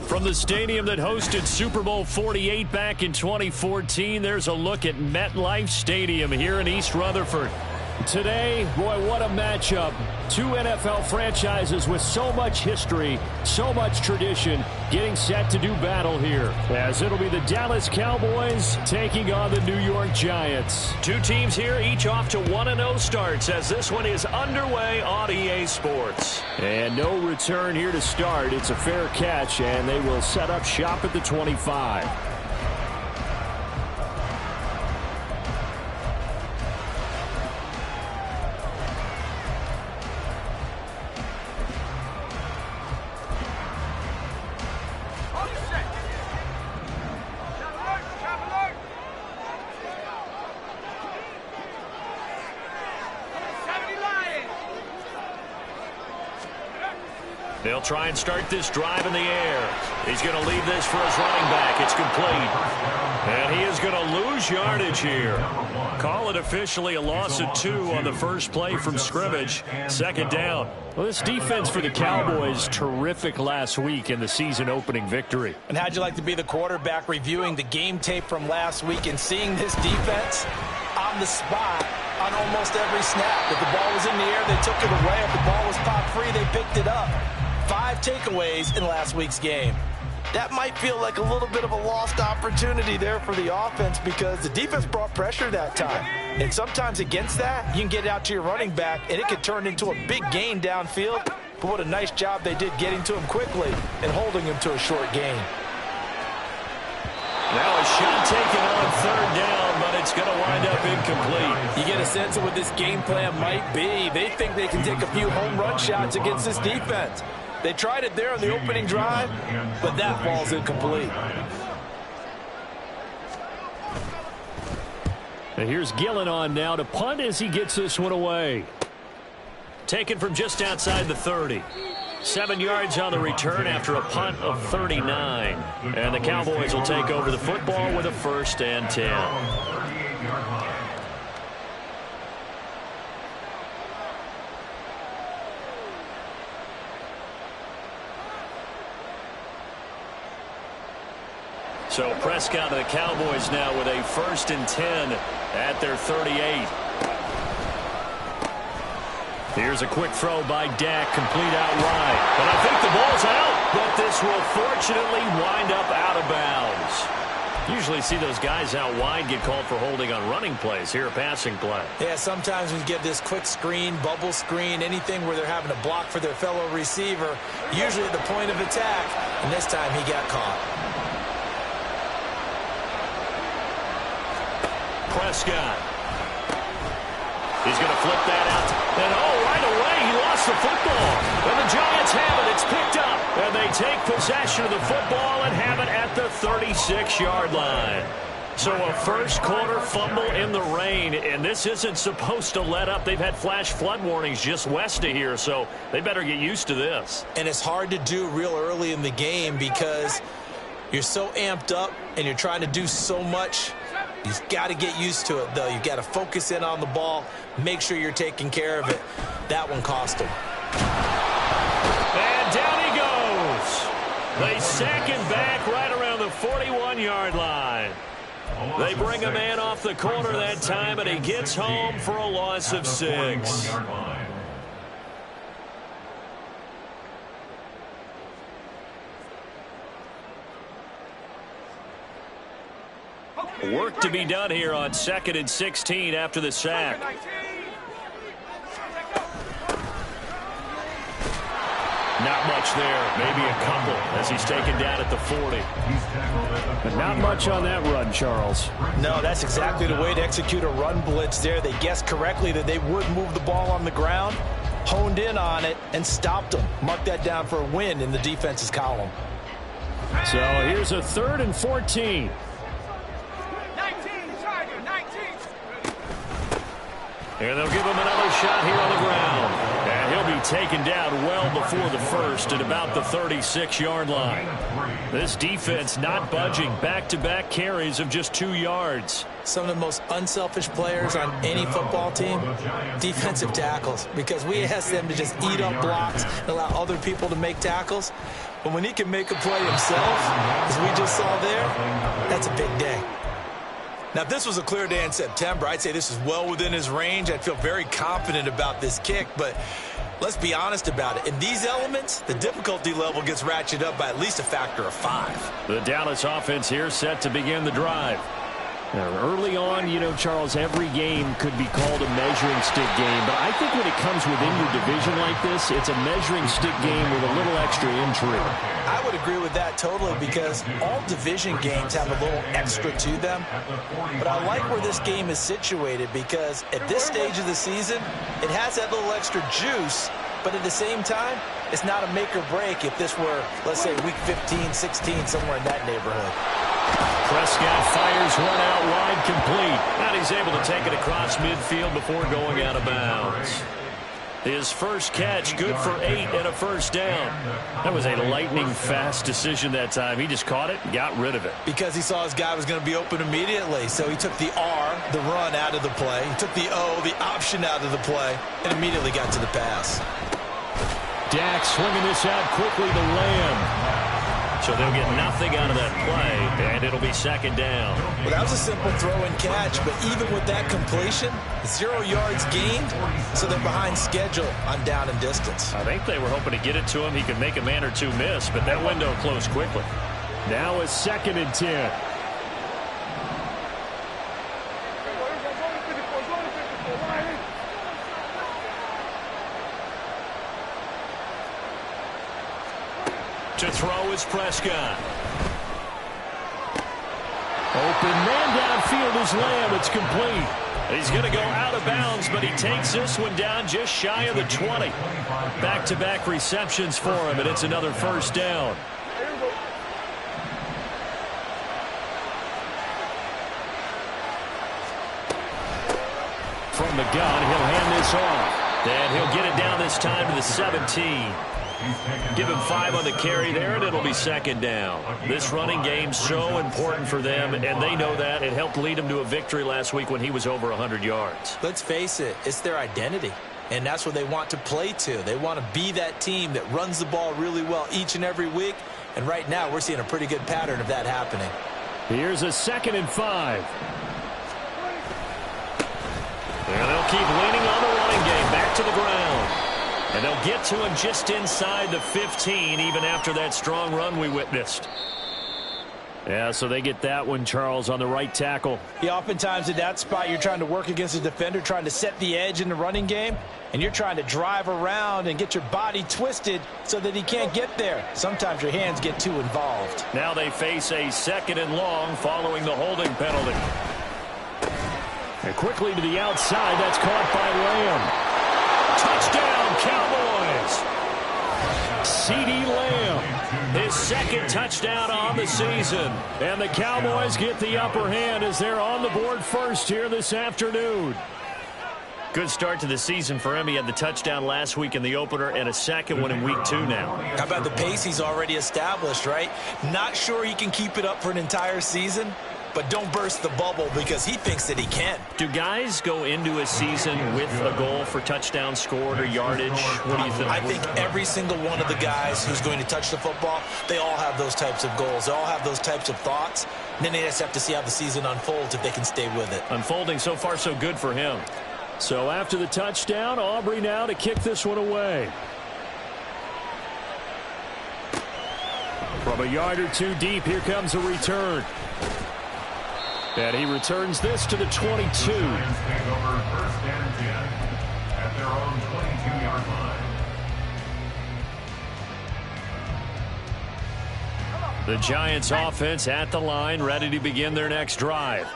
From the stadium that hosted Super Bowl 48 back in 2014, there's a look at MetLife Stadium here in East Rutherford. Today, boy, what a matchup. Two NFL franchises with so much history, so much tradition, getting set to do battle here. As it'll be the Dallas Cowboys taking on the New York Giants. Two teams here, each off to 1-0 starts as this one is underway on EA Sports. And no return here to start. It's a fair catch, and they will set up shop at the 25. They'll try and start this drive in the air. He's going to leave this for his running back. It's complete. And he is going to lose yardage here. Call it officially a loss of 2 on the first play from scrimmage. Second down. Well, this defense for the Cowboys, terrific last week in the season-opening victory. And how'd you like to be the quarterback reviewing the game tape from last week and seeing this defense on the spot on almost every snap? If the ball was in the air, they took it away. If the ball was popped free, they picked it up. 5 takeaways in last week's game. That might feel like a little bit of a lost opportunity there for the offense because the defense brought pressure that time. And sometimes against that, you can get out to your running back, and it could turn into a big gain downfield. But what a nice job they did getting to him quickly and holding him to a short gain. Now a shot taken on third down, but it's going to wind up incomplete. You get a sense of what this game plan might be. They think they can take a few home run shots against this defense. They tried it there on the opening drive, but that ball's incomplete. And here's Gillen on now to punt as he gets this one away. Taken from just outside the 30. 7 yards on the return after a punt of 39. And the Cowboys will take over the football with a 1st and 10. So Prescott and the Cowboys now with a 1st and 10 at their 38. Here's a quick throw by Dak, complete out wide. But I think the ball's out, but this will fortunately wind up out of bounds. Usually see those guys out wide get called for holding on running plays. Here a passing play. Yeah, sometimes we give this quick screen, bubble screen, anything where they're having to block for their fellow receiver, usually at the point of attack, and this time he got caught. Prescott. He's going to flip that out. And, right away, he lost the football. And the Giants have it. It's picked up. And they take possession of the football and have it at the 36-yard line. So a first-quarter fumble in the rain, and this isn't supposed to let up. They've had flash flood warnings just west of here, so they better get used to this. And it's hard to do real early in the game because you're so amped up and you're trying to do so much. You've got to get used to it, though. You've got to focus in on the ball, make sure you're taking care of it. That one cost him. And down he goes. They sack him back right around the 41-yard line. They bring a man off the corner that time, and he gets home for a loss of 6. Work to be done here on 2nd and 16 after the sack. Not much there. Maybe a couple as he's taken down at the 40. But not much on that run, Charles. No, that's exactly the way to execute a run blitz there. They guessed correctly that they would move the ball on the ground, honed in on it, and stopped them. Mark that down for a win in the defense's column. So here's a 3rd and 14. And they'll give him another shot here on the ground. And he'll be taken down well before the first at about the 36-yard line. This defense not budging. Back-to-back carries of just 2 yards. Some of the most unselfish players on any football team, defensive tackles, because we ask them to just eat up blocks and allow other people to make tackles. But when he can make a play himself, as we just saw there, that's a big day. Now, if this was a clear day in September, I'd say this is well within his range. I'd feel very confident about this kick, but let's be honest about it. In these elements, the difficulty level gets ratcheted up by at least a factor of 5. The Dallas offense here set to begin the drive. Now, early on, you know, Charles, every game could be called a measuring stick game, but I think when it comes within your division like this, it's a measuring stick game with a little extra intrigue. I would agree with that totally because all division games have a little extra to them, but I like where this game is situated because at this stage of the season, it has that little extra juice, but at the same time, it's not a make or break if this were, let's say, week 15, 16, somewhere in that neighborhood. Prescott fires one out wide, complete. And he's able to take it across midfield before going out of bounds. His first catch, good for 8 and a first down. That was a lightning-fast decision that time. He just caught it and got rid of it. Because he saw his guy was going to be open immediately, so he took the R, the run, out of the play. He took the O, the option, out of the play, and immediately got to the pass. Dak swinging this out quickly to Lamb. So they'll get nothing out of that play, and it'll be second down. Well, that was a simple throw and catch, but even with that completion, 0 yards gained, so they're behind schedule on down and distance. I think they were hoping to get it to him. He could make a man or two miss, but that window closed quickly. Now it's 2nd and 10. To throw is Prescott. Open man downfield is Lamb. It's complete. He's going to go out of bounds, but he takes this one down just shy of the 20. Back-to-back receptions for him, and it's another first down. From the gun, he'll hand this off. And he'll get it down this time to the 17. Give him 5 on the carry there, and it'll be second down. This running game's so important for them, and they know that. It helped lead them to a victory last week when he was over 100 yards. Let's face it, it's their identity, and that's what they want to play to. They want to be that team that runs the ball really well each and every week, and right now we're seeing a pretty good pattern of that happening. Here's a 2nd and 5. And they'll keep leaning on the running game. Back to the ground. And they'll get to him just inside the 15, even after that strong run we witnessed. Yeah, so they get that one, Charles, on the right tackle. Yeah, oftentimes in that spot, you're trying to work against a defender, trying to set the edge in the running game, and you're trying to drive around and get your body twisted so that he can't get there. Sometimes your hands get too involved. Now they face a 2nd and long following the holding penalty. And quickly to the outside, that's caught by Lamb. Touchdown, Cowboys! CeeDee Lamb, his 2nd touchdown on the season. And the Cowboys get the upper hand as they're on the board first here this afternoon. Good start to the season for him. He had the touchdown last week in the opener and a second one in week 2 now. How about the pace he's already established, right? Not sure he can keep it up for an entire season, but don't burst the bubble because he thinks that he can. Do guys go into a season with a goal for touchdown scored or yardage? What do you think? I think every single one of the guys who's going to touch the football, they all have those types of goals. They all have those types of thoughts. And then they just have to see how the season unfolds if they can stay with it. Unfolding so far so good for him. So after the touchdown, Aubrey now to kick this one away. From a yard or two deep, here comes a return. And he returns this to the 22. The Giants offense at the line, ready to begin their next drive.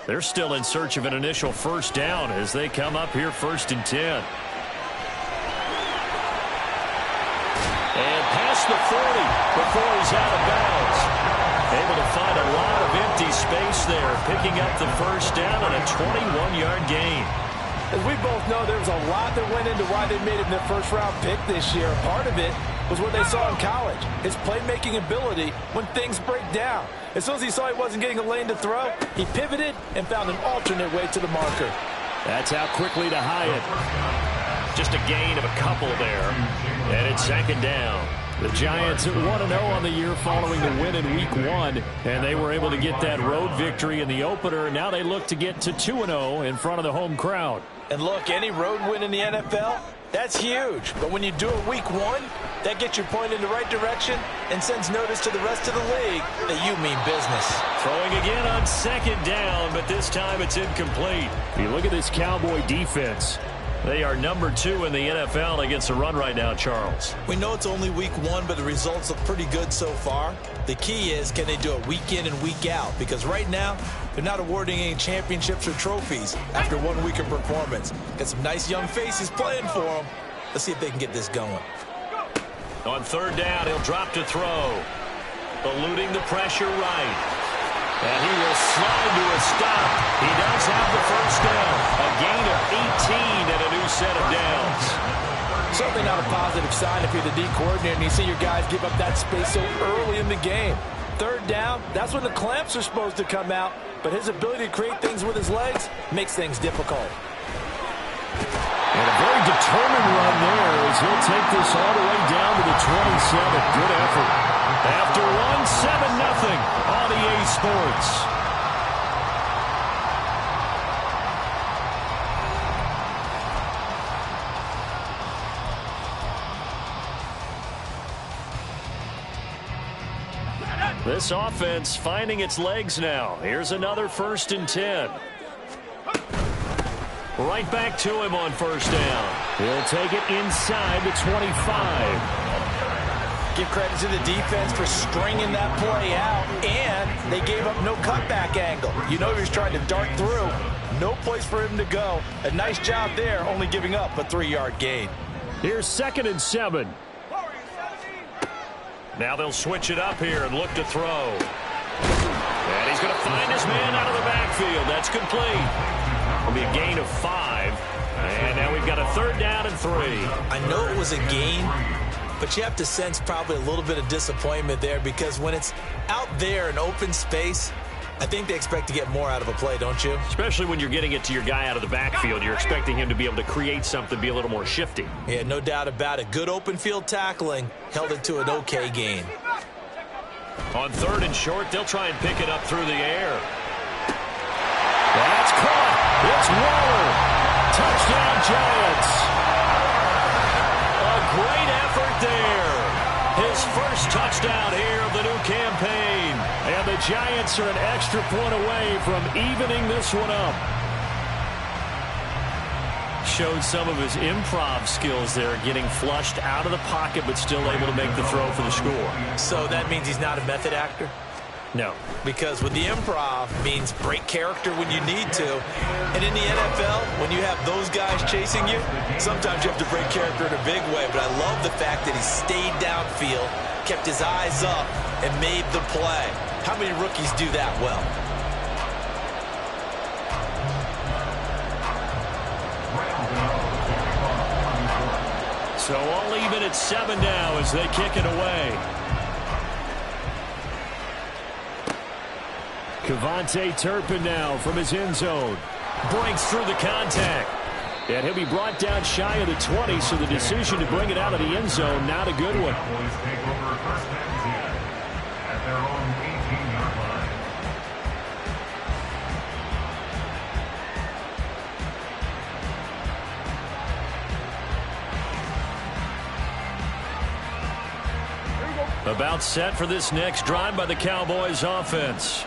They're still in search of an initial first down as they come up here 1st and 10. And past the 40 before he's out of bounds. Able to find a lot of empty space there, picking up the first down on a 21-yard gain. As we both know, there was a lot that went into why they made him their first-round pick this year. Part of it was what they saw in college, his playmaking ability when things break down. As soon as he saw he wasn't getting a lane to throw, he pivoted and found an alternate way to the marker. That's out quickly to Hyatt. Just a gain of a couple there. And it's 2nd down. The Giants at 1-0 on the year following the win in Week 1, and they were able to get that road victory in the opener. Now they look to get to 2-0 in front of the home crowd. And look, any road win in the NFL, that's huge. But when you do it Week 1, that gets your point in the right direction and sends notice to the rest of the league that you mean business. Throwing again on second down, but this time it's incomplete. If you look at this Cowboy defense, they are number 2 in the NFL against the run right now, Charles. We know it's only Week 1, but the results look pretty good so far. The key is, can they do it week in and week out? Because right now, they're not awarding any championships or trophies after 1 week of performance. Got some nice young faces playing for them. Let's see if they can get this going. On third down, he'll drop to throw. Eluding the pressure right. And he will slide to a stop. He does have the first down. A gain of 18 and a new set of downs. Certainly not a positive sign if you're the D coordinator and you see your guys give up that space so early in the game. Third down, that's when the clamps are supposed to come out. But his ability to create things with his legs makes things difficult. And a very determined run there as he'll take this all the way down to the 27. Good effort. After one, 7-0 on EA Sports. This offense finding its legs now. Here's another 1st and 10. Right back to him on first down. He'll take it inside the 25. Give credit to the defense for stringing that play out, and they gave up no cutback angle. You know he was trying to dart through. No place for him to go. A nice job there, only giving up a 3-yard gain. Here's 2nd and 7. Now they'll switch it up here and look to throw. And he's going to find his man out of the backfield. That's complete. It'll be a gain of 5. And now we've got a 3rd down and 3. I know it was a gain, but you have to sense probably a little bit of disappointment there because when it's out there in open space, I think they expect to get more out of a play, don't you? Especially when you're getting it to your guy out of the backfield. You're expecting him to be able to create something, be a little more shifty. Yeah, no doubt about it. Good open field tackling held it to an okay gain. On 3rd and short, they'll try and pick it up through the air. That's caught. It's Waller. Touchdown, Giants. A great effort there. His first touchdown here of the new campaign. And the Giants are an extra point away from evening this one up. Showed some of his improv skills there, getting flushed out of the pocket but still able to make the throw for the score. So that means he's not a method actor? No. Because with the improv means break character when you need to. And in the NFL, when you have those guys chasing you, sometimes you have to break character in a big way. But I love the fact that he stayed downfield, kept his eyes up, and made the play. How many rookies do that well? So all even at 7 now as they kick it away. Kevontae Turpin now from his end zone. Breaks through the contact. And he'll be brought down shy of the 20, so the decision to bring it out of the end zone, not a good one. About set for this next drive by the Cowboys offense.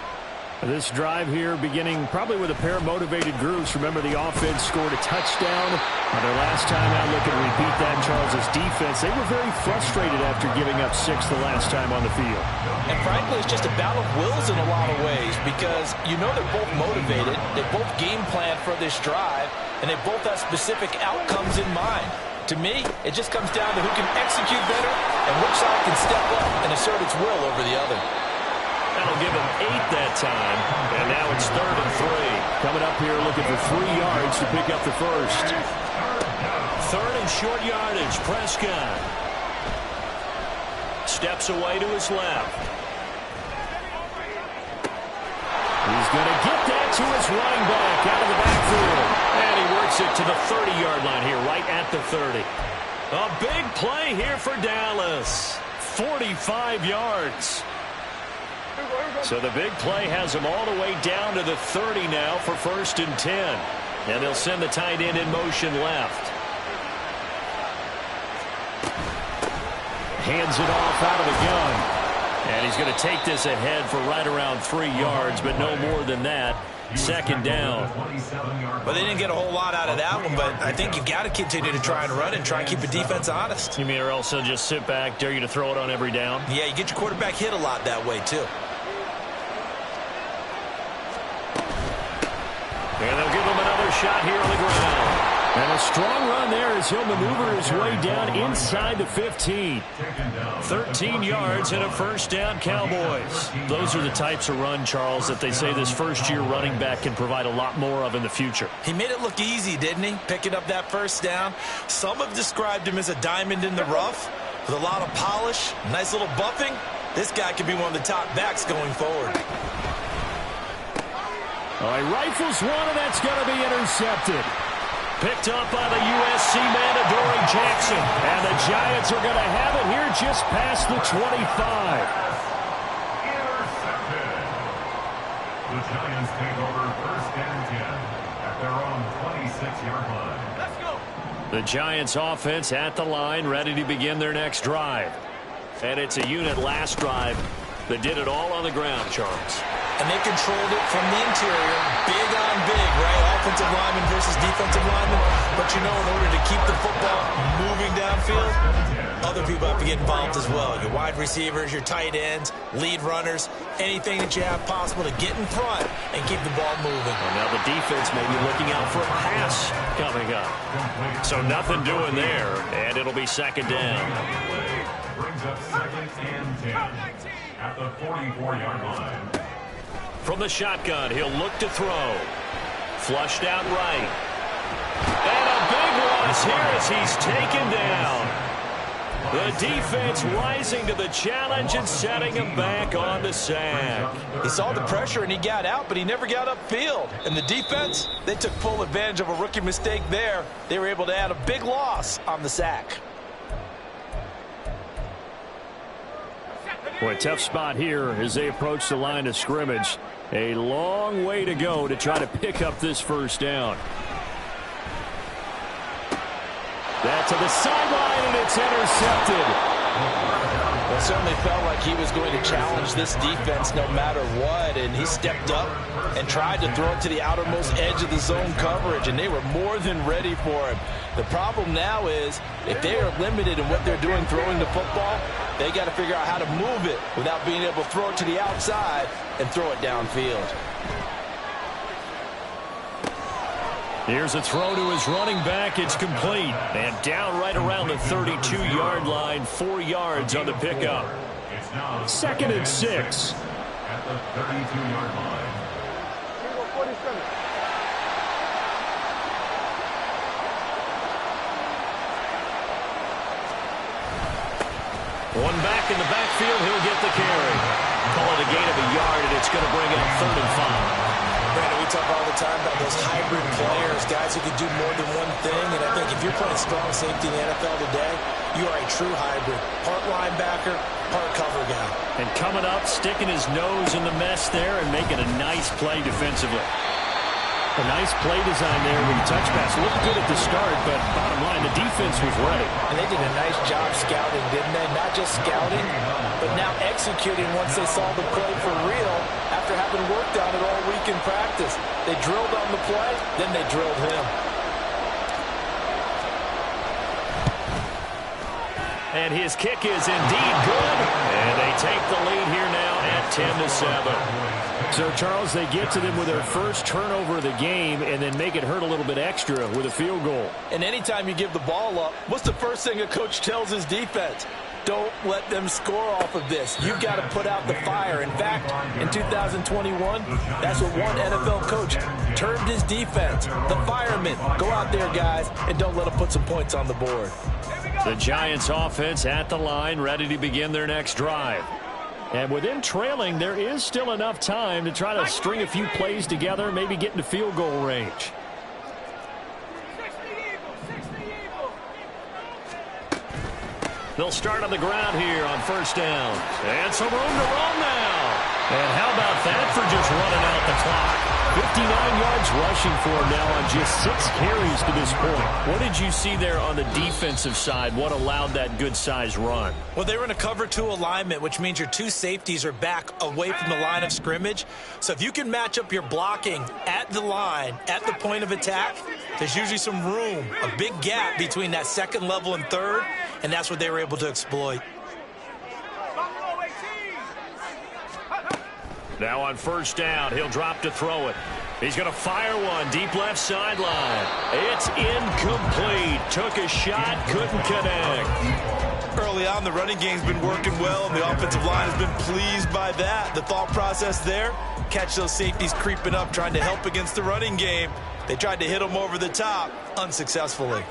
This drive here beginning probably with a pair of motivated groups. Remember, the offense scored a touchdown on their last time out. Looking to repeat that in Charles' defense. They were very frustrated after giving up 6 the last time on the field. And frankly, it's just a battle of wills in a lot of ways because you know they're both motivated. They both game plan for this drive, and they both have specific outcomes in mind. To me, it just comes down to who can execute better and which side can step up and assert its will over the other. That'll give him 8 that time, and now it's 3rd and 3. Coming up here looking for 3 yards to pick up the first. 3rd and short yardage, Prescott. Steps away to his left. He's going to get that to his running back out of the backfield. And he works it to the 30-yard line here, right at the 30. A big play here for Dallas. 45 yards. So the big play has him all the way down to the 30 now for 1st and 10. And they'll send the tight end in motion left. Hands it off out of the gun. And he's going to take this ahead for right around 3 yards, but no more than that. 2nd down. Well, they didn't get a whole lot out of that one, but I think you've got to continue to try and run and try and keep the defense honest. You mean or else they'll just sit back, dare you to throw it on every down? Yeah, you get your quarterback hit a lot that way, too. And they'll give him another shot here on the ground. And a strong run there as he'll maneuver his way down inside the 15. 13 yards and a 1st down, Cowboys. Those are the types of run, Charles, that they say this first-year running back can provide a lot more of in the future. He made it look easy, didn't he? Picking up that 1st down. Some have described him as a diamond in the rough with a lot of polish, nice little buffing. This guy could be one of the top backs going forward. All right, rifles one, and that's going to be intercepted. Picked up by the USC man, Adoree Jackson. And the Giants are going to have it here just past the 25. Intercepted. The Giants take over 1st and 10 at their own 26-yard line. Let's go. The Giants offense at the line, ready to begin their next drive. And it's a unit last drive that did it all on the ground, Charles. And they controlled it from the interior, big on big, right? Offensive lineman versus defensive lineman. But you know, in order to keep the football moving downfield, other people have to get involved as well. Your wide receivers, your tight ends, lead runners, anything that you have possible to get in front and keep the ball moving. Well, now the defense may be looking out for a pass coming up. So nothing doing there, and it'll be 2nd down. Brings up 2nd and 10 at the 44-yard line. From the shotgun, he'll look to throw. Flushed out right. And a big loss here as he's taken down. The defense rising to the challenge and setting him back on the sack. He saw the pressure and he got out, but he never got upfield. And the defense, they took full advantage of a rookie mistake there. They were able to add a big loss on the sack. Boy, tough spot here as they approach the line of scrimmage. A long way to go to try to pick up this 1st down. That to the sideline, and it's intercepted. It certainly felt like he was going to challenge this defense no matter what, and he stepped up and tried to throw it to the outermost edge of the zone coverage, and they were more than ready for him. The problem now is if they are limited in what they're doing throwing the football, they got to figure out how to move it without being able to throw it to the outside and throw it downfield. Here's a throw to his running back. It's complete. And down right around the 32-yard line. 4 yards on the pickup. 2nd and 6. At the 32-yard line. One back in the backfield. He'll get the carry. Call it a gain of a yard, and it's going to bring up 3rd and 5. Brandon, we talk all the time about those hybrid players, guys who can do more than one thing. And I think if you're playing strong safety in the NFL today, you are a true hybrid. Part linebacker, part cover guy. And coming up, sticking his nose in the mess there and making a nice play defensively. A nice play design there with the touch pass. Looked good at the start, but bottom line, the defense was ready. And they did a nice job scouting, didn't they? Not just scouting, but now executing once they saw the play for real after having worked on it all week in practice. They drilled on the play, then they drilled him. And his kick is indeed good. And they take the lead here now at 10-7. So, Charles, they get to them with their first turnover of the game and then make it hurt a little bit extra with a field goal. And anytime you give the ball up, what's the first thing a coach tells his defense? Don't let them score off of this. You've got to put out the fire. In fact, in 2021, that's what one NFL coach termed his defense. The firemen. Go out there, guys, and don't let them put some points on the board. The Giants offense at the line, ready to begin their next drive. And with them trailing, there is still enough time to try to string a few plays together, maybe get into field goal range. They'll start on the ground here on first down. And some room to run now. And how about that for just running out the clock? 59 yards rushing for him now on just 6 carries to this point. What did you see there on the defensive side? What allowed that good-sized run? Well, they were in a cover 2 alignment, which means your 2 safeties are back away from the line of scrimmage. So if you can match up your blocking at the line, at the point of attack, there's usually some room, a big gap between that second level and third, and that's what they were able to exploit. Now on first down, he'll drop to throw it. He's going to fire one deep left sideline. It's incomplete. Took a shot, couldn't connect. Early on, the running game's been working well, and the offensive line has been pleased by that. The thought process there, catch those safeties creeping up, trying to help against the running game. They tried to hit them over the top, unsuccessfully.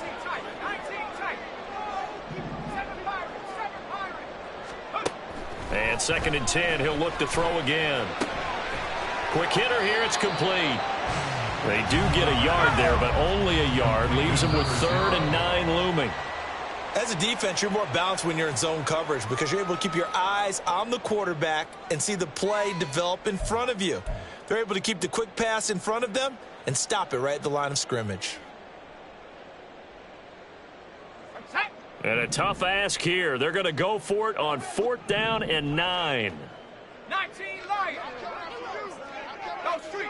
And 2nd and 10, he'll look to throw again. Quick hitter here, it's complete. They do get a yard there, but only a yard. Leaves them with 3rd and 9 looming. As a defense, you're more balanced when you're in zone coverage because you're able to keep your eyes on the quarterback and see the play develop in front of you. They're able to keep the quick pass in front of them and stop it right at the line of scrimmage. And a tough ask here. They're going to go for it on 4th down and 9. 19 Lions. Go street.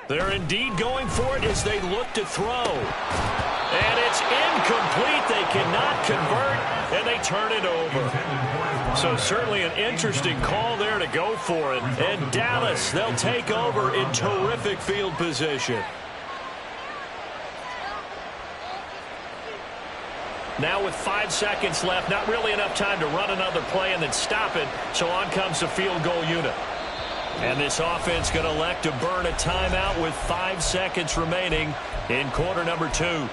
They're indeed going for it as they look to throw. And it's incomplete. They cannot convert, and they turn it over. So certainly an interesting call there to go for it. And Dallas, they'll take over in terrific field position. Now with 5 seconds left, not really enough time to run another play and then stop it. So on comes the field goal unit. And this offense going to elect to burn a timeout with 5 seconds remaining in quarter number 2.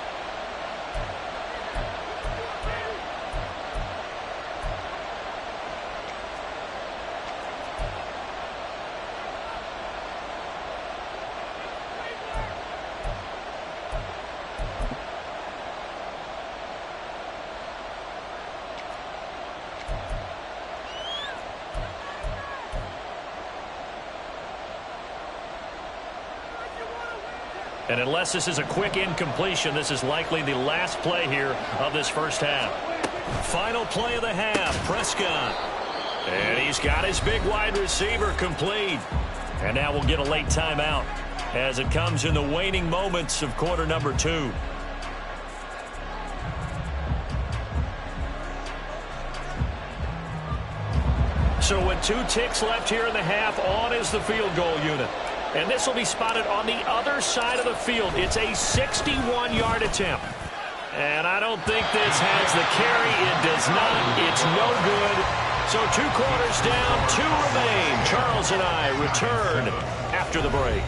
And unless this is a quick incompletion, this is likely the last play here of this first half. Final play of the half, Prescott. And he's got his big wide receiver complete. And now we'll get a late timeout as it comes in the waning moments of quarter number 2. So with 2 ticks left here in the half, on is the field goal unit. And this will be spotted on the other side of the field. It's a 61-yard attempt. And I don't think this has the carry. It does not. It's no good. So 2 quarters down, 2 remain. Charles and I return after the break.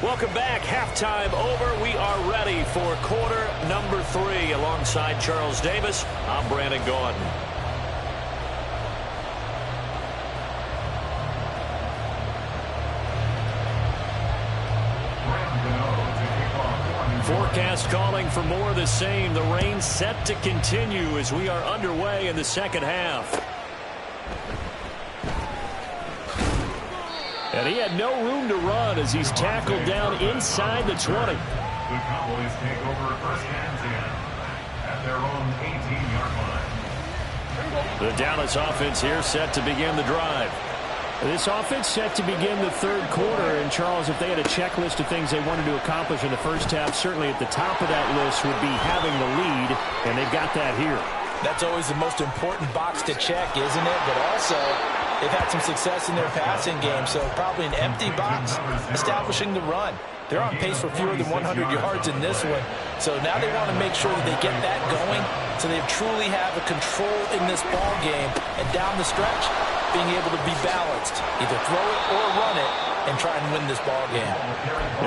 Welcome back. Halftime over. We are ready for quarter number 3. Alongside Charles Davis, I'm Brandon Gaudin. Forecast calling for more of the same. The rain set to continue as we are underway in the second half. And he had no room to run as he's tackled down inside the 20. The Cowboys take over first and 10 at their own 18-yard line. The Dallas offense here set to begin the drive. This offense set to begin the third quarter. And, Charles, if they had a checklist of things they wanted to accomplish in the first half, certainly at the top of that list would be having the lead, and they've got that here. That's always the most important box to check, isn't it? But also, they've had some success in their passing game, so probably an empty box establishing the run. They're on pace for fewer than 100 yards in this one. So now they want to make sure that they get that going so they truly have a control in this ball game. And down the stretch, being able to be balanced, either throw it or run it, and try and win this ball game.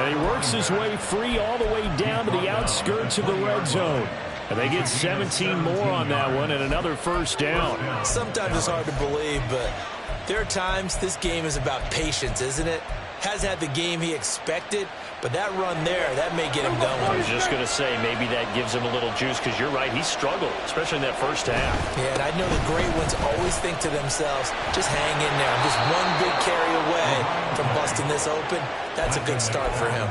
And he works his way free all the way down to the outskirts of the red zone. And they get 17 more on that one and another first down. Sometimes it's hard to believe, but there are times this game is about patience, isn't it? Has had the game he expected, but that run there, that may get him going. I was just going to say, maybe that gives him a little juice, because you're right, he struggled, especially in that first half. Yeah, and I know the great ones always think to themselves, just hang in there. I'm just one big carry away from busting this open. That's a good start for him.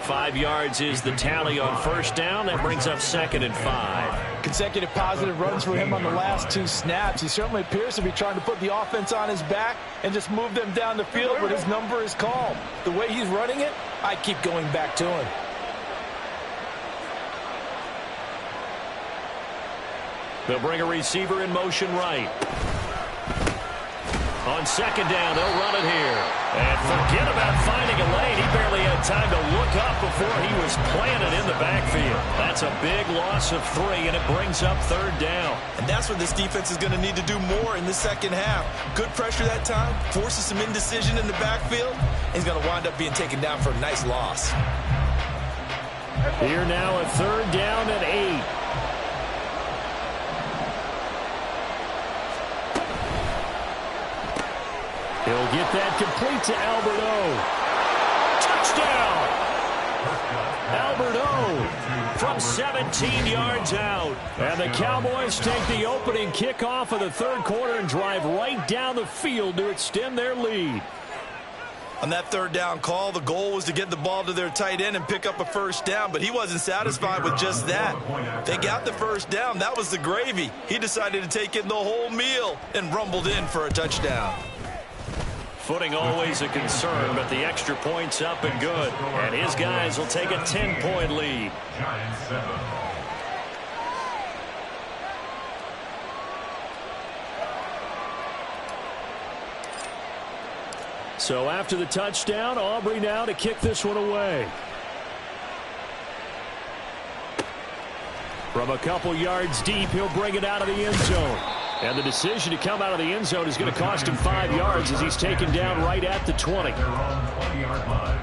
5 yards is the tally on first down. That brings up 2nd and 5. Consecutive positive runs for him on the last 2 snaps. He certainly appears to be trying to put the offense on his back and just move them down the field, but his number is called. The way he's running it, I keep going back to him. They'll bring a receiver in motion right. On 2nd down, they'll run it here. And forget about finding a lane. He barely had time to look up before he was planted in the backfield. That's a big loss of 3, and it brings up 3rd down. And that's what this defense is going to need to do more in the second half. Good pressure that time, forces some indecision in the backfield, and he's going to wind up being taken down for a nice loss. Here now, a 3rd down and 8. He'll get that complete to Albert O. Touchdown! Albert O from 17 yards out. And the Cowboys take the opening kickoff of the 3rd quarter and drive right down the field to extend their lead. On that 3rd down call, the goal was to get the ball to their tight end and pick up a first down, but he wasn't satisfied with just that. They got the first down. That was the gravy. He decided to take in the whole meal and rumbled in for a touchdown. Footing always a concern, but the extra point's up and good. And his guys will take a 10-point lead. Giants 7. So after the touchdown, Aubrey now to kick this one away. From a couple yards deep, he'll bring it out of the end zone. And the decision to come out of the end zone is going to cost him 5 yards as he's taken down right at the 20. Their own 20-yard line.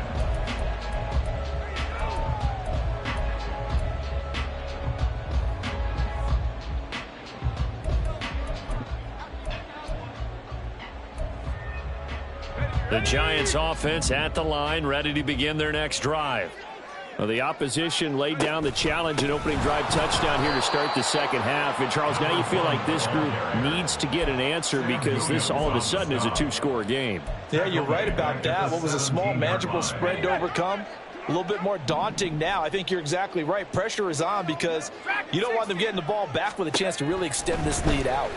The Giants offense at the line, ready to begin their next drive. Well, the opposition laid down the challenge and opening drive touchdown here to start the second half. And, Charles, now you feel like this group needs to get an answer because this all of a sudden is a 2-score game. Yeah, you're right about that. What was a small, manageable spread to overcome? A little bit more daunting now. I think you're exactly right. Pressure is on because you don't want them getting the ball back with a chance to really extend this lead out.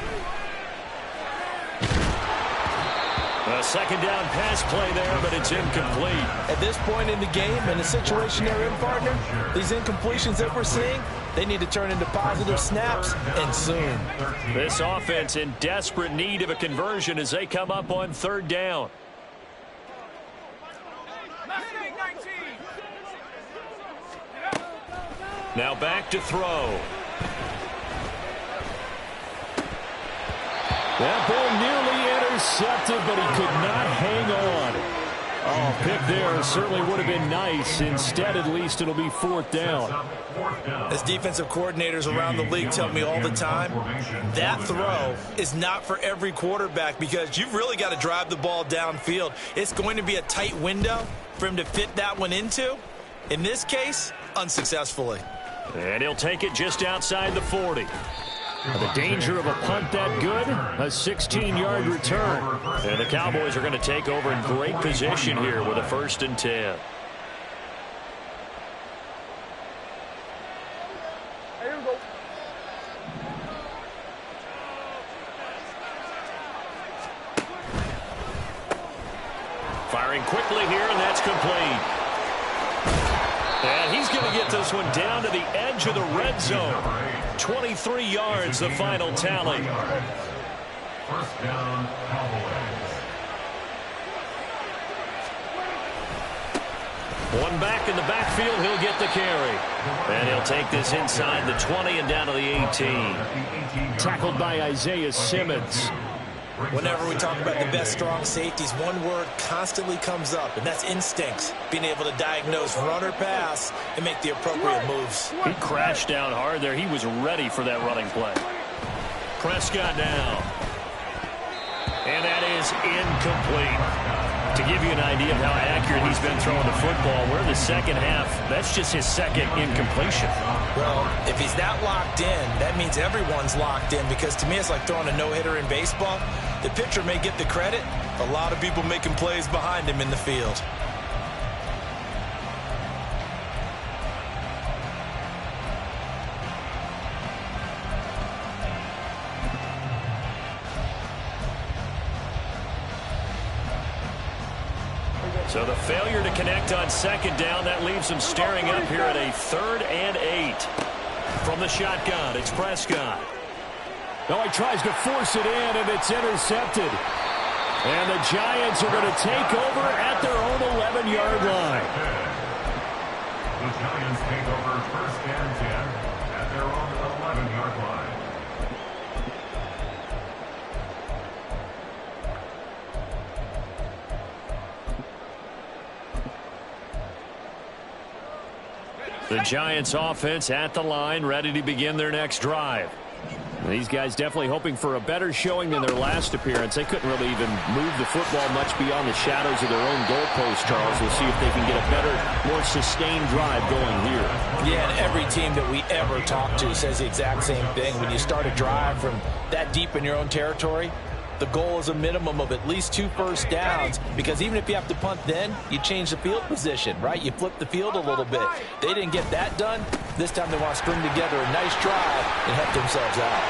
A 2nd down pass play there, but it's incomplete. At this point in the game and the situation they're in, partner, these incompletions that we're seeing, they need to turn into positive snaps, and soon. This offense in desperate need of a conversion as they come up on 3rd down. Now back to throw. That ball nearly intercepted, but he could not hang on. Oh, pick there certainly would have been nice. Instead, at least, it'll be 4th down. As defensive coordinators around the league tell me all the time, that throw is not for every quarterback because you've really got to drive the ball downfield. It's going to be a tight window for him to fit that one into. In this case, unsuccessfully. And he'll take it just outside the 40. The danger of a punt that good, a 16-yard return. And the Cowboys are going to take over in great position here with a 1st and 10. Firing quickly here, and that's complete. And he's going to get this one down to the edge of the red zone. 23 yards, the final tally. 1st down, Cowboys. One back in the backfield, he'll get the carry. And he'll take this inside the 20 and down to the 18. Tackled by Isaiah Simmons. Whenever we talk about the best strong safeties, one word constantly comes up, and that's instincts. Being able to diagnose run or pass and make the appropriate moves. He crashed down hard there. He was ready for that running play. Prescott now. And that is incomplete. To give you an idea of how accurate he's been throwing the football, we're in the second half. That's just his second incompletion. Well, if he's not locked in, that means everyone's locked in, because to me it's like throwing a no-hitter in baseball. The pitcher may get the credit, a lot of people making plays behind him in the field. So the failure to connect on second down, that leaves him staring up here at a 3rd and 8. From the shotgun, it's Prescott. No, he tries to force it in, and it's intercepted. And the Giants are going to take over at their own 11-yard line. The Giants take over 1st and 10 at their own 11-yard line. The Giants offense at the line, ready to begin their next drive. These guys definitely hoping for a better showing than their last appearance. They couldn't really even move the football much beyond the shadows of their own goalpost, Charles. We'll see if they can get a better, more sustained drive going here. Yeah, and every team that we ever talk to says the exact same thing. When you start a drive from that deep in your own territory, the goal is a minimum of at least 2 first downs, because even if you have to punt then, you change the field position, right? You flip the field a little bit. They didn't get that done. This time they want to string together a nice drive and help themselves out.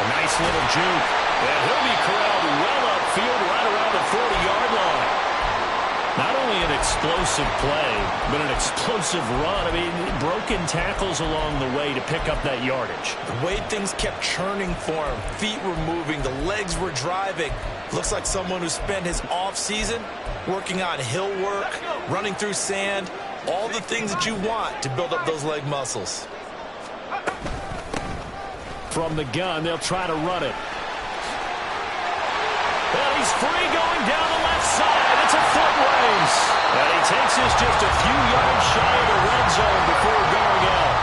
A nice little juke. And he'll be corralled well upfield right around the 40-yard line. Not only an explosive play, but an explosive run. I mean, broken tackles along the way to pick up that yardage. The way things kept churning for him, feet were moving, the legs were driving. Looks like someone who spent his off-season working on hill work, running through sand, all the things that you want to build up those leg muscles. From the gun, they'll try to run it. Well, he's free going down the left side. It's a foot race. And he takes us just a few yards shy of the red zone before going out.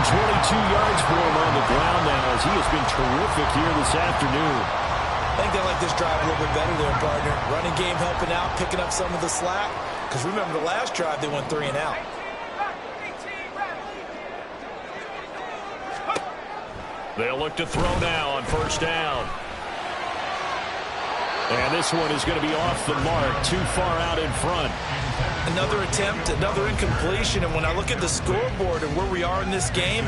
122 yards for him on the ground now, as he has been terrific here this afternoon. I think they like this drive a little bit better there, partner. Running game helping out, picking up some of the slack. Because remember, the last drive they went 3 and out. They'll look to throw now on 1st down. And this one is going to be off the mark, too far out in front. Another attempt, another incompletion, and when I look at the scoreboard and where we are in this game,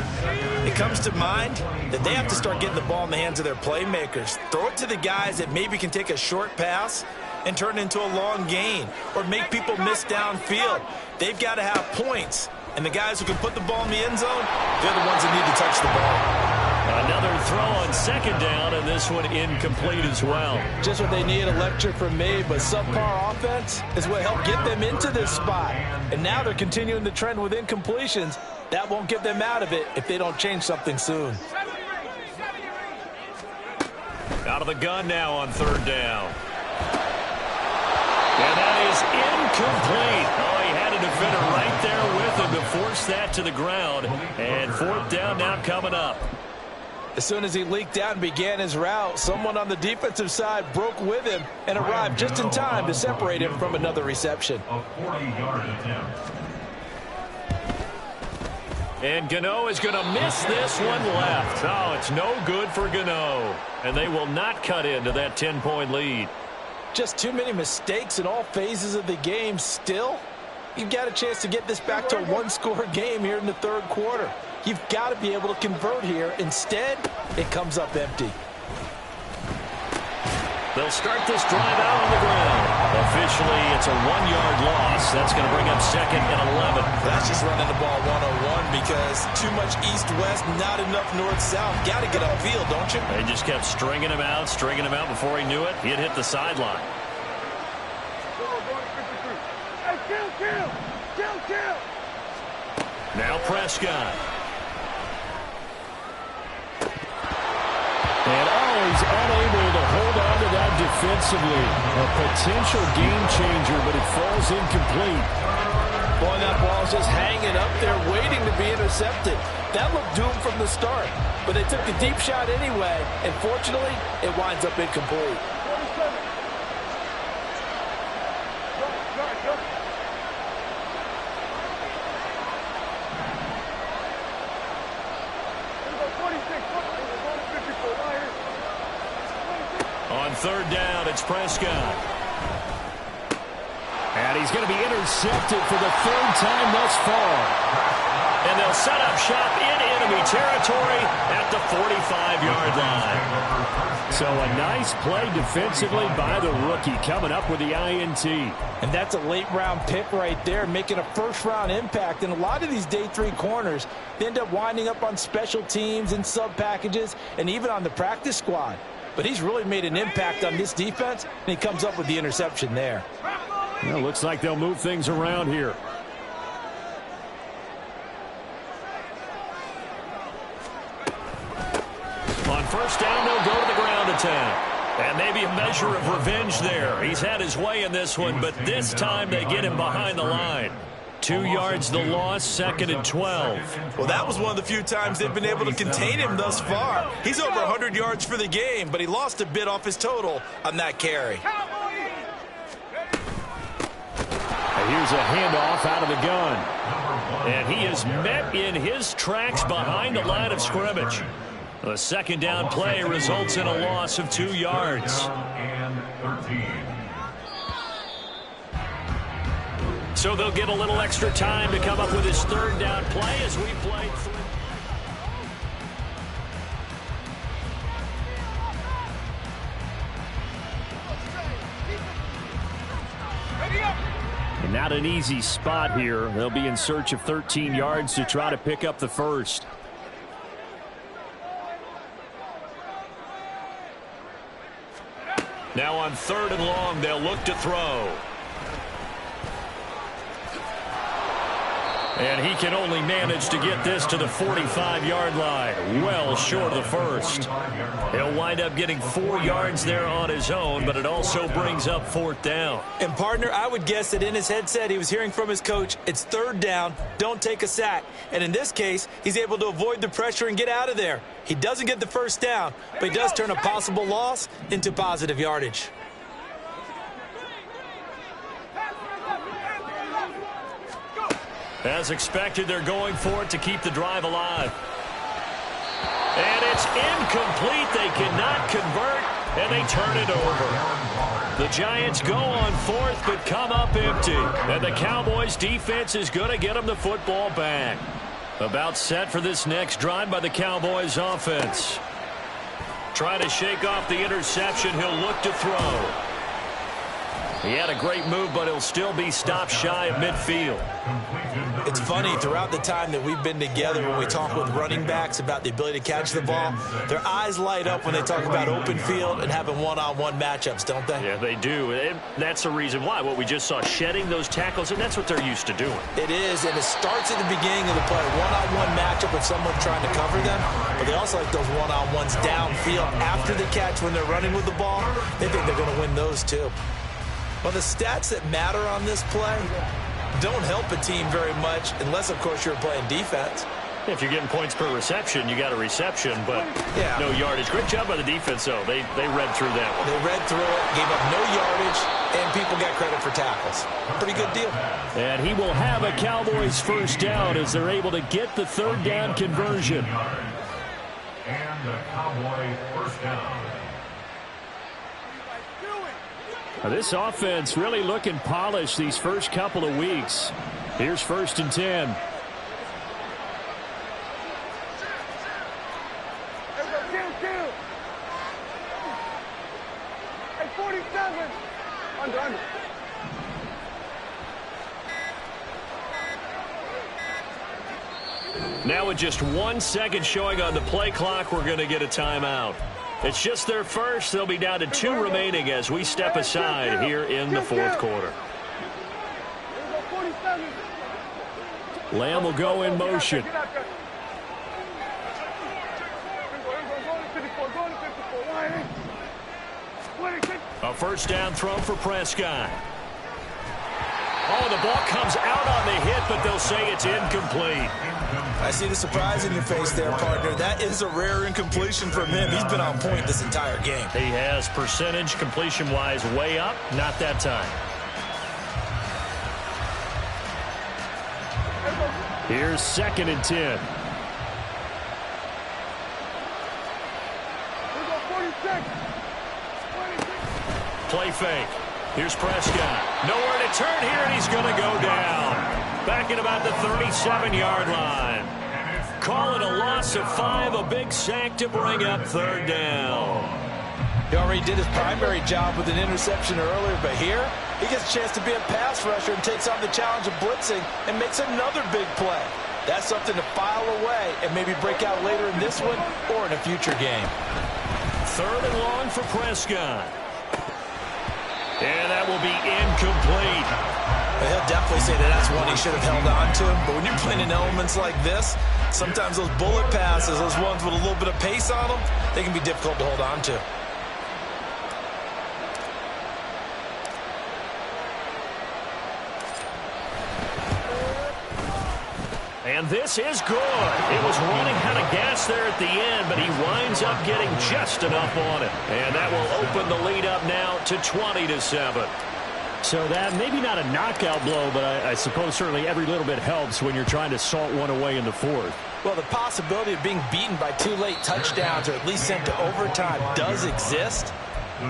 it comes to mind that they have to start getting the ball in the hands of their playmakers. Throw it to the guys that maybe can take a short pass and turn it into a long gain, or make people miss downfield. They've got to have points, and the guys who can put the ball in the end zone, they're the ones that need to touch the ball. Another throw on 2nd down, and this one incomplete as well. Just what they need, a lecture from me, but subpar offense is what helped get them into this spot. And now they're continuing the trend with incompletions. That won't get them out of it if they don't change something soon. Out of the gun now on 3rd down. And that is incomplete. Oh, he had a defender right there with him to force that to the ground. And 4th down now coming up. As soon as he leaked out and began his route, someone on the defensive side broke with him and arrived just in time to separate him from another reception. A 40-yard attempt. And Gano is going to miss this one left. Oh, it's no good for Gano. And they will not cut into that 10-point lead. Just too many mistakes in all phases of the game. Still, you've got a chance to get this back to a 1-score game here in the 3rd quarter. You've got to be able to convert here. Instead, it comes up empty. They'll start this drive out on the ground. Officially, it's a 1-yard loss. That's going to bring up 2nd and 11. That's just running the ball 101 because too much east-west, not enough north-south. Got to get upfield, don't you? They just kept stringing him out before he knew it. He had hit the sideline. Now Prescott. And he's unable defensively. A potential game changer, but it falls incomplete. Boy, that ball's just hanging up there, waiting to be intercepted. That looked doomed from the start, but they took the deep shot anyway, and fortunately, it winds up incomplete. On third down, it's Prescott. And he's going to be intercepted for the third time thus far. And they'll set up shop in enemy territory at the 45-yard line. So a nice play defensively by the rookie, coming up with the INT. And that's a late-round pick right there, making a first-round impact. And a lot of these day 3 corners, they end up winding up on special teams and sub-packages and even on the practice squad. But he's really made an impact on this defense, and he comes up with the interception there. Well, looks like they'll move things around here. On first down, they'll go to the ground attack. And maybe a measure of revenge there. He's had his way in this one, but this time they get him behind the line. 2 yards the loss, 2nd and 12. Well, that was one of the few times they've been able to contain him thus far. He's over 100 yards for the game, but he lost a bit off his total on that carry. Here's a handoff out of the gun. And he is met in his tracks behind the line of scrimmage. The 2nd down play results in a loss of 2 yards. So they'll get a little extra time to come up with his 3rd down play as we play through. And not an easy spot here. They'll be in search of 13 yards to try to pick up the first. Now on 3rd and long, they'll look to throw. And he can only manage to get this to the 45-yard line, well short of the first. He'll wind up getting 4 yards there on his own, but it also brings up 4th down. And, partner, I would guess that in his headset he was hearing from his coach, it's 3rd down, don't take a sack. And in this case, he's able to avoid the pressure and get out of there. He doesn't get the first down, but he does turn a possible loss into positive yardage. As expected, they're going for it to keep the drive alive. And it's incomplete. They cannot convert, and they turn it over. The Giants go on 4th, but come up empty. And the Cowboys' defense is going to get them the football back. About set for this next drive by the Cowboys' offense. Trying to shake off the interception. He'll look to throw. He had a great move, but he'll still be stopped shy of midfield. It's funny, throughout the time that we've been together, when we talk with running backs about the ability to catch the ball, their eyes light up when they talk about open field and having one-on-one matchups, don't they? Yeah, they do. And that's the reason why. What we just saw, shedding those tackles, and that's what they're used to doing. It is, and it starts at the beginning of the play. One-on-one matchup with someone trying to cover them, but they also like those one-on-ones downfield after the catch when they're running with the ball. They think they're going to win those, too. Well, the stats that matter on this play don't help a team very much unless, of course, you're playing defense. If you're getting points per reception, you got a reception, but no yardage. Great job by the defense, though. They read through that one. They read through it, gave up no yardage, and people got credit for tackles. Pretty good deal. And he will have a Cowboys first down as they're able to get the 3rd down conversion. And the Cowboy first down. Now, this offense really looking polished these first couple of weeks. Here's 1st and 10. Hey, 47. Under. Now with just 1 second showing on the play clock, we're going to get a timeout. It's just their first. They'll be down to 2 remaining as we step aside here in the 4th quarter. Lamb will go in motion. A first down throw for Prescott. Oh, the ball comes out on the hit, but they'll say it's incomplete. I see the surprise in your face there, partner. That is a rare incompletion from him. He's been on point this entire game. He has percentage completion-wise way up. Not that time. Here's 2nd and 10. Play fake. Here's Prescott. Nowhere to turn here, and he's going to go down. Back at about the 37-yard line. Call it a loss of 5, a big sack to bring up 3rd down. He already did his primary job with an interception earlier, but here he gets a chance to be a pass rusher and takes on the challenge of blitzing and makes another big play. That's something to file away and maybe break out later in this one or in a future game. 3rd and long for Prescott. And that will be incomplete. He'll definitely say that that's one he should have held on to. But when you're playing in elements like this, sometimes those bullet passes, those ones with a little bit of pace on them, they can be difficult to hold on to. And this is good. It was running out of gas there at the end, but he winds up getting just enough on it. And that will open the lead up now to 20-7. So that maybe not a knockout blow, but I suppose certainly every little bit helps when you're trying to salt one away in the 4th. Well, the possibility of being beaten by 2 late touchdowns or at least sent to overtime does exist.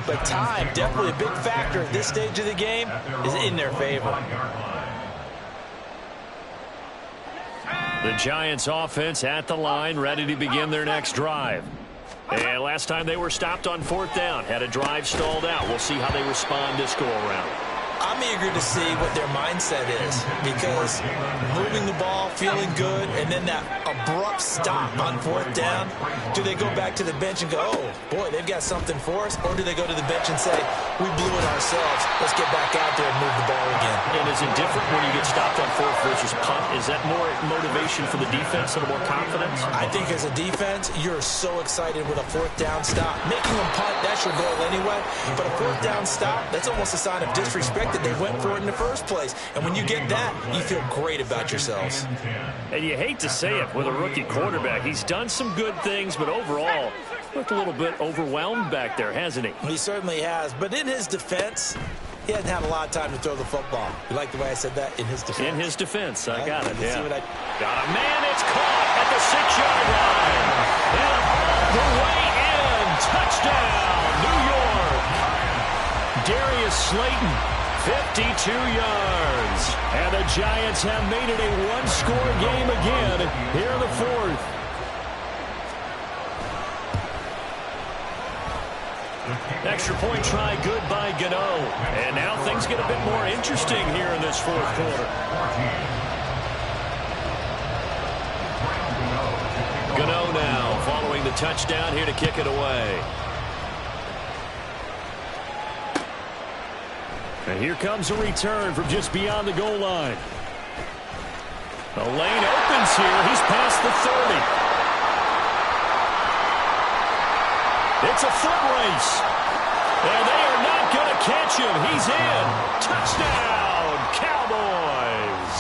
But time, definitely a big factor at this stage of the game, is in their favor. The Giants offense at the line, ready to begin their next drive. And last time they were stopped on 4th down, had a drive stalled out. We'll see how they respond this go-around. I'm eager to see what their mindset is, because moving the ball, feeling good, and then that abrupt stop on 4th down, do they go back to the bench and go, oh, boy, they've got something for us, or do they go to the bench and say, we blew it ourselves, let's get back out there and move the ball again? And is it different when you get stopped on 4th versus punt? Is that more motivation for the defense, a little more confidence? I think as a defense, you're so excited with a 4th down stop. Making them punt, that's your goal anyway, but a 4th down stop, that's almost a sign of disrespect that they went for it in the first place. And when you get that, you feel great about yourselves. And you hate to say it with a rookie quarterback. He's done some good things, but overall, looked a little bit overwhelmed back there, hasn't he? He certainly has. But in his defense, he hasn't had a lot of time to throw the football. You like the way I said that? In his defense. In his defense. I got it, See yeah. what Got a man. It's caught at the 6-yard line. And all the way in. Touchdown, New York. Darius Slayton. 52 yards. And the Giants have made it a one-score game again here in the 4th. Extra point try good by Gano. And now things get a bit more interesting here in this 4th quarter. Gano now following the touchdown here to kick it away. And here comes a return from just beyond the goal line. The lane opens here. He's past the 30. It's a foot race. And they are not going to catch him. He's in. Touchdown, Cowboys.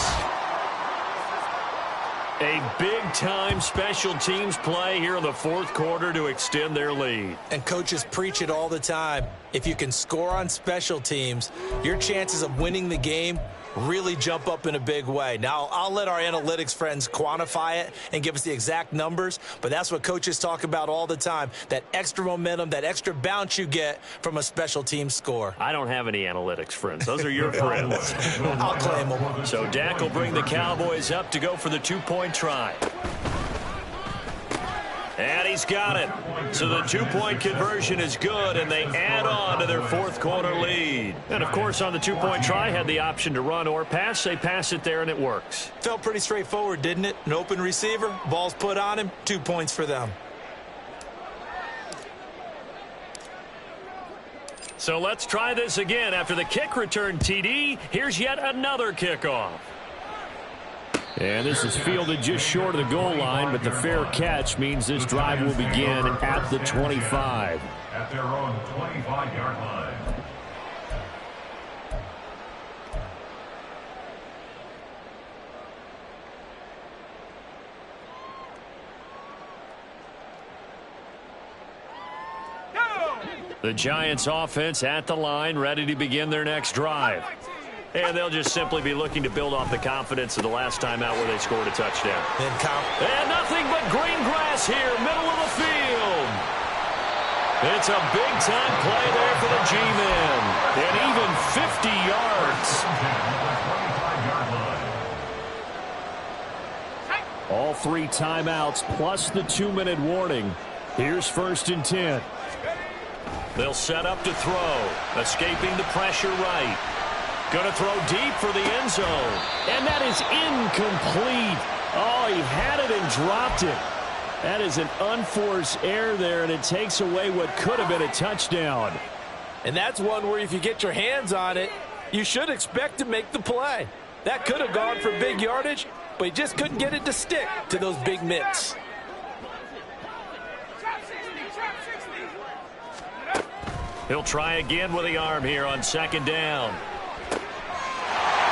A big-time special teams play here in the 4th quarter to extend their lead. And coaches preach it all the time. If you can score on special teams, your chances of winning the game really jump up in a big way. Now, I'll let our analytics friends quantify it and give us the exact numbers, but that's what coaches talk about all the time, that extra momentum, that extra bounce you get from a special team score. I don't have any analytics friends. Those are your friends. I'll claim them. So Dak will bring the Cowboys up to go for the 2-point try. And he's got it. So the 2-point conversion is good, and they add on to their 4th quarter lead. And, of course, on the 2-point try, had the option to run or pass. They pass it there, and it works. Felt pretty straightforward, didn't it? An open receiver, ball's put on him, 2 points for them. So let's try this again. After the kick return TD, here's yet another kickoff. And this is fielded just short of the goal line, but the fair catch means this drive will begin at the 25. At their own 25-yard line. The Giants offense at the line, ready to begin their next drive. And they'll just simply be looking to build off the confidence of the last time out where they scored a touchdown. And nothing but green grass here, middle of the field. It's a big-time play there for the G-Men. And even 50 yards. All 3 timeouts plus the 2-minute warning. Here's 1st and 10. They'll set up to throw. Escaping the pressure right. Going to throw deep for the end zone. And that is incomplete. Oh, he had it and dropped it. That is an unforced error there, and it takes away what could have been a touchdown. And that's one where if you get your hands on it, you should expect to make the play. That could have gone for big yardage, but he just couldn't get it to stick to those big mitts. He'll try again with the arm here on 2nd down.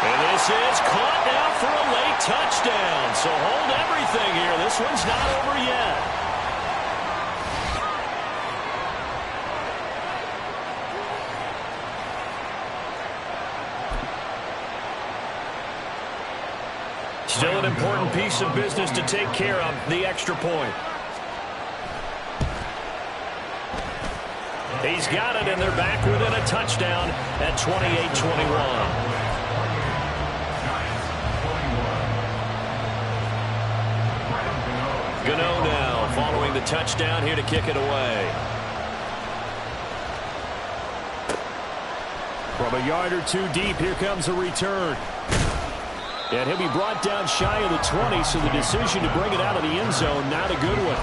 And this is caught now for a late touchdown. So hold everything here. This one's not over yet. Still an important piece of business to take care of, the extra point. He's got it, and they're back within a touchdown at 28-21. Gano now following the touchdown here to kick it away. From a yard or 2 deep, here comes a return. And he'll be brought down shy of the 20, so the decision to bring it out of the end zone, not a good one.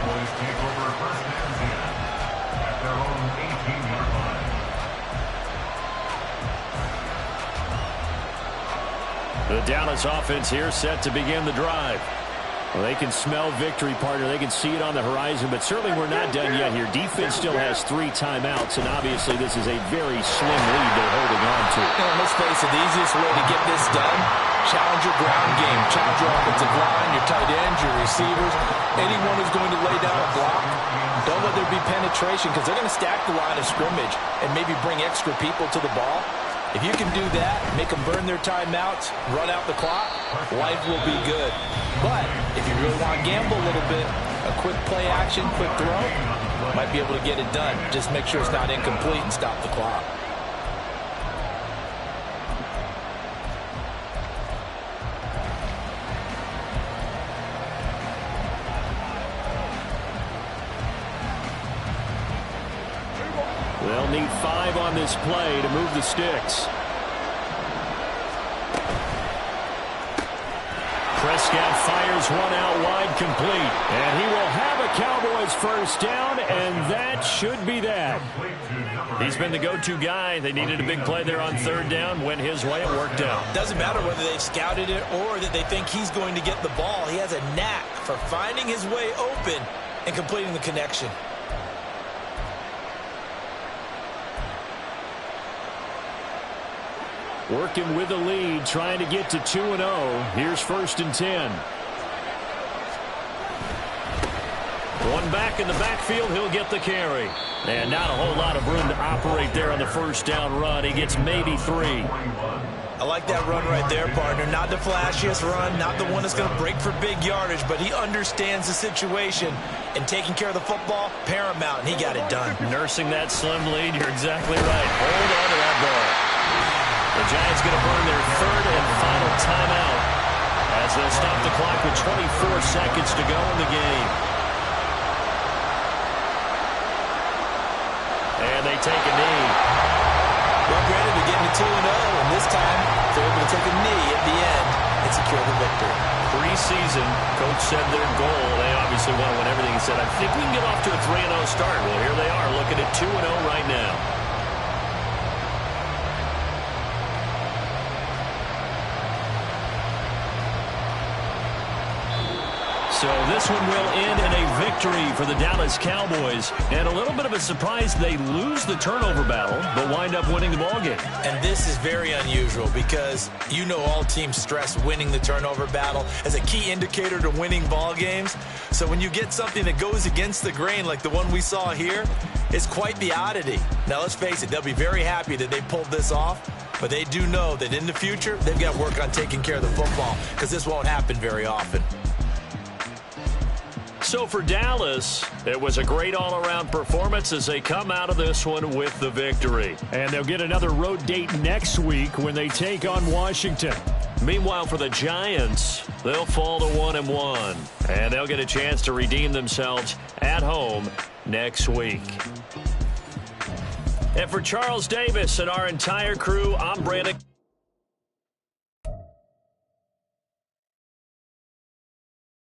The Dallas offense here set to begin the drive. Well, they can smell victory, partner. They can see it on the horizon, but certainly we're not done yet here. Defense still has 3 timeouts, and obviously this is a very slim lead they're holding on to. And let's face it, the easiest way to get this done, challenge your ground game, challenge your offensive line, your tight ends, your receivers, anyone who's going to lay down a block. Don't let there be penetration because they're going to stack the line of scrimmage and maybe bring extra people to the ball. If you can do that, make them burn their timeouts, run out the clock, life will be good. But if you really want to gamble a little bit, a quick play action, quick throw, might be able to get it done. Just make sure it's not incomplete and stop the clock. They'll need 5 on this play to move the sticks. Prescott fires one out wide, complete. And he will have a Cowboys first down, and that should be that. He's been the go-to guy. They needed a big play there on 3rd down. Went his way. It worked out. Doesn't matter whether they scouted it or that they think he's going to get the ball. He has a knack for finding his way open and completing the connection. Working with the lead, trying to get to 2-0. Here's 1st and 10. One back in the backfield, he'll get the carry. And not a whole lot of room to operate there on the 1st down run. He gets maybe 3. I like that run right there, partner. Not the flashiest run, not the one that's going to break for big yardage, but he understands the situation, and taking care of the football, paramount, and he got it done. Nursing that slim lead, you're exactly right. Hold on to that ball. The Giants going to burn their 3rd and final timeout as they'll stop the clock with 24 seconds to go in the game. And they take a knee. Well, granted, they're getting to 2-0, and this time they're able to take a knee at the end and secure the victory. Preseason, coach said their goal, they obviously want to win everything. He said, I think we can get off to a 3-0 start. Well, here they are looking at 2-0 right now. So this one will end in a victory for the Dallas Cowboys. And a little bit of a surprise, they lose the turnover battle, but wind up winning the ballgame. And this is very unusual because you know all teams stress winning the turnover battle as a key indicator to winning ball games. So when you get something that goes against the grain like the one we saw here, It's quite the oddity. Now, let's face it, they'll be very happy that they pulled this off, but they do know that in the future, they've got to work on taking care of the football because this won't happen very often. So for Dallas, it was a great all-around performance as they come out of this one with the victory. And they'll get another road date next week when they take on Washington. Meanwhile, for the Giants, they'll fall to 1-1, and they'll get a chance to redeem themselves at home next week. And for Charles Davis and our entire crew, I'm Brandon.